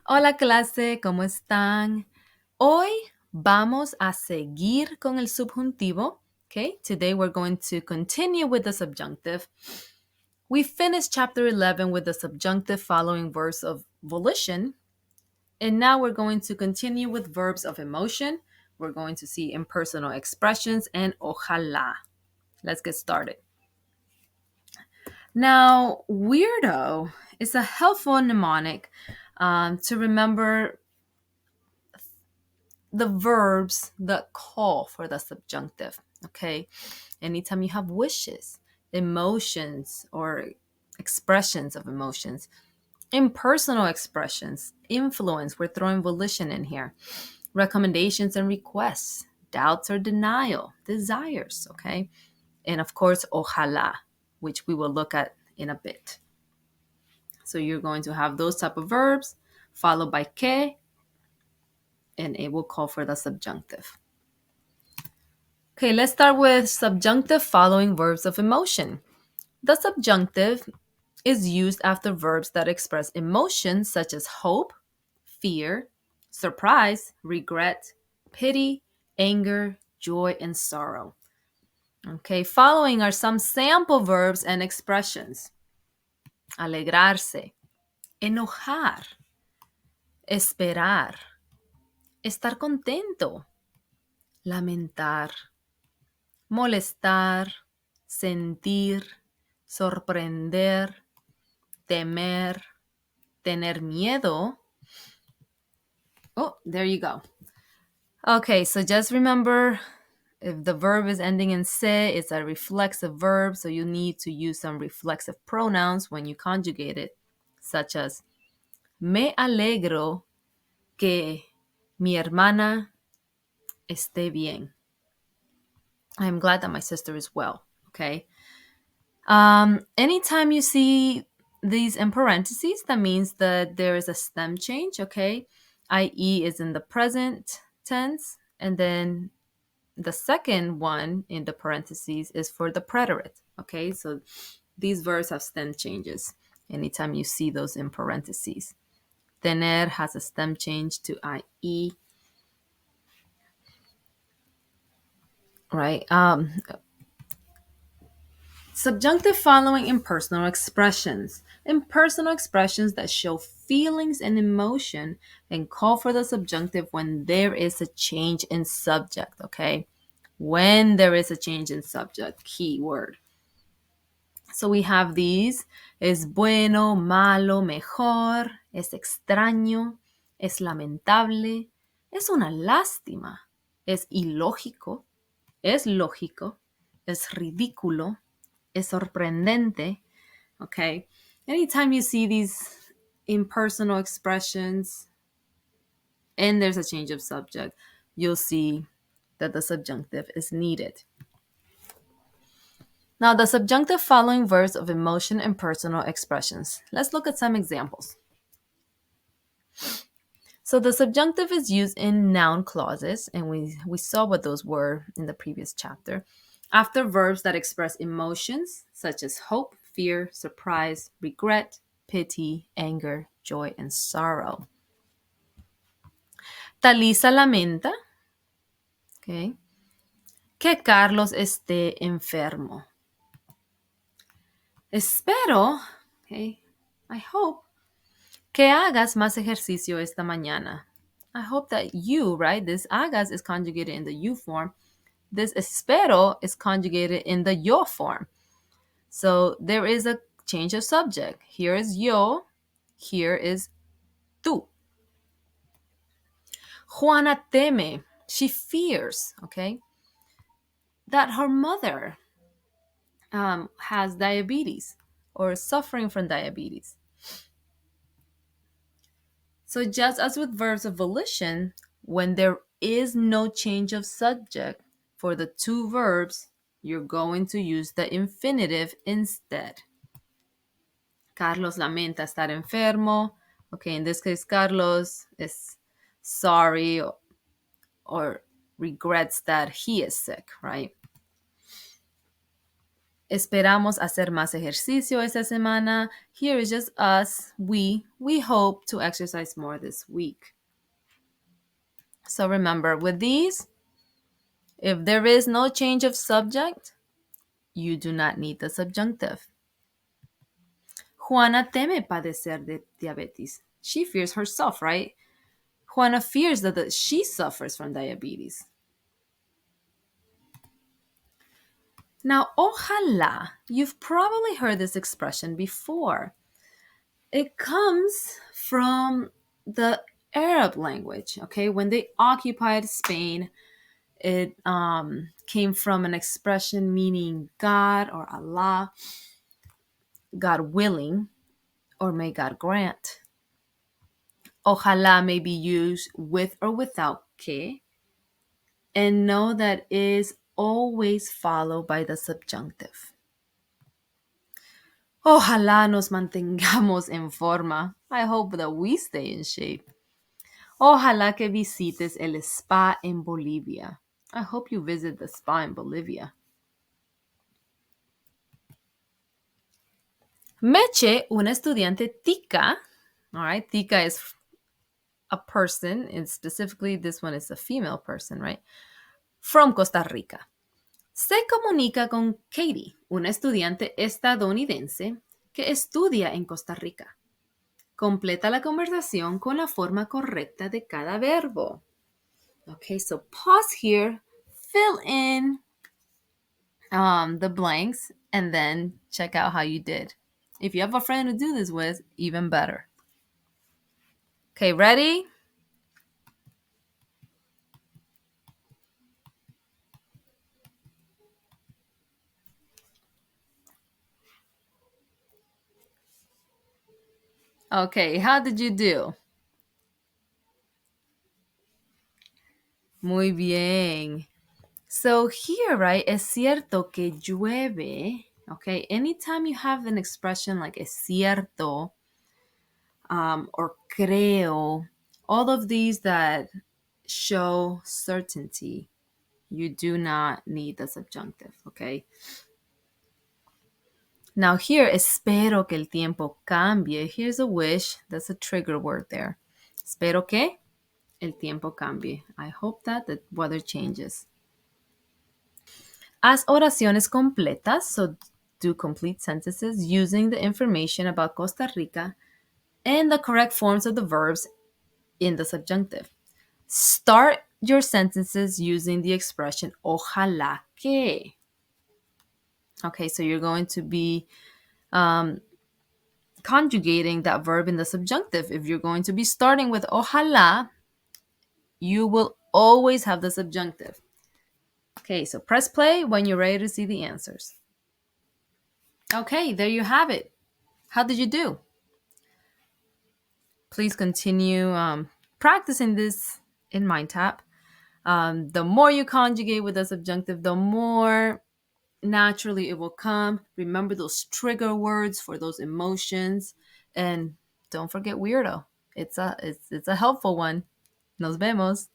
Hola clase, ¿cómo están? Hoy vamos a seguir con el subjuntivo. Okay, today we're going to continue with the subjunctive. We finished chapter 11 with the subjunctive following verbs of volition. And now we're going to continue with verbs of emotion. We're going to see impersonal expressions and ojalá. Let's get started. Now, weirdo is a helpful mnemonic to remember the verbs that call for the subjunctive. Okay. Anytime you have wishes, emotions, or expressions of emotions, impersonal expressions, influence, we're throwing volition in here, recommendations and requests, doubts or denial, desires. Okay. And of course, ojalá, which we will look at in a bit. So you're going to have those type of verbs followed by que, and it will call for the subjunctive. Okay, let's start with subjunctive following verbs of emotion. The subjunctive is used after verbs that express emotions such as hope, fear, surprise, regret, pity, anger, joy, and sorrow. Okay, following are some sample verbs and expressions. Alegrarse, enojar, esperar, estar contento, lamentar, molestar, sentir, sorprender, temer, tener miedo. Oh, there you go. Okay, so just remember if the verb is ending in se, it's a reflexive verb, so you need to use some reflexive pronouns when you conjugate it, such as me alegro que mi hermana esté bien. I'm glad that my sister is well. Okay. Anytime you see these in parentheses, that means that there is a stem change. Okay. IE is in the present tense. And then the second one in the parentheses is for the preterite. Okay. So these verbs have stem changes anytime you see those in parentheses. Tener has a stem change to IE. Right. Subjunctive following impersonal expressions. Impersonal expressions that show feelings and emotion and call for the subjunctive when there is a change in subject, okay? When there is a change in subject, key word. So we have these: es bueno, malo, mejor, es extraño, es lamentable, es una lástima, es ilógico, es lógico, es ridículo, es sorprendente. Okay. Anytime you see these impersonal expressions and there's a change of subject, you'll see that the subjunctive is needed. Now, the subjunctive following verbs of emotion and personal expressions. Let's look at some examples. So the subjunctive is used in noun clauses, and we saw what those were in the previous chapter, after verbs that express emotions such as hope, fear, surprise, regret, pity, anger, joy, and sorrow. Talisa lamenta, okay, que Carlos esté enfermo. Espero, okay, I hope, que hagas más ejercicio esta mañana. I hope that you, right, this hagas is conjugated in the you form. This espero is conjugated in the yo form. So there is a change of subject. Here is yo, here is tú. Juana teme, she fears, okay, that her mother has diabetes or is suffering from diabetes. So just as with verbs of volition, when there is no change of subject for the two verbs, you're going to use the infinitive instead. Carlos lamenta estar enfermo. Okay, in this case, Carlos is sorry or regrets that he is sick, right? Esperamos hacer más ejercicio esta semana. Here is just us. We hope to exercise more this week. So remember, with these, if there is no change of subject, you do not need the subjunctive. Juana teme padecer de diabetes. She fears herself, right? Juana fears that she suffers from diabetes. Now, ojalá, you've probably heard this expression before. It comes from the Arab language, okay? When they occupied Spain, it came from an expression meaning God or Allah, God willing, or may God grant. Ojalá may be used with or without que, and know that is always followed by the subjunctive. Ojalá nos mantengamos en forma. I hope that we stay in shape. Ojalá que visites el spa en Bolivia. I hope you visit the spa in Bolivia. Meche, una estudiante tica. All right, tica is a person, and specifically this one is a female person, right? From Costa Rica. Se comunica con Katie, una estudiante estadounidense que estudia en Costa Rica. Completa la conversación con la forma correcta de cada verbo. Okay, so pause here, fill in the blanks, and then check out how you did. If you have a friend to do this with, even better. Okay, ready? Okay, how did you do? Muy bien. So here, right, es cierto que llueve. Okay, anytime you have an expression like es cierto or creo, all of these that show certainty, you do not need the subjunctive, okay? Now here, espero que el tiempo cambie. Here's a wish. That's a trigger word there. Espero que el tiempo cambie. I hope that the weather changes. Haz oraciones completas, so do complete sentences using the information about Costa Rica and the correct forms of the verbs in the subjunctive. Start your sentences using the expression ojalá que. Okay, so you're going to be conjugating that verb in the subjunctive. If you're going to be starting with ojalá, you will always have the subjunctive. Okay, so press play when you're ready to see the answers. Okay, there you have it. How did you do? Please continue practicing this in MindTap. The more you conjugate with the subjunctive, the more naturally it will come. Remember those trigger words for those emotions. And don't forget weirdo. It's a helpful one. Nos vemos.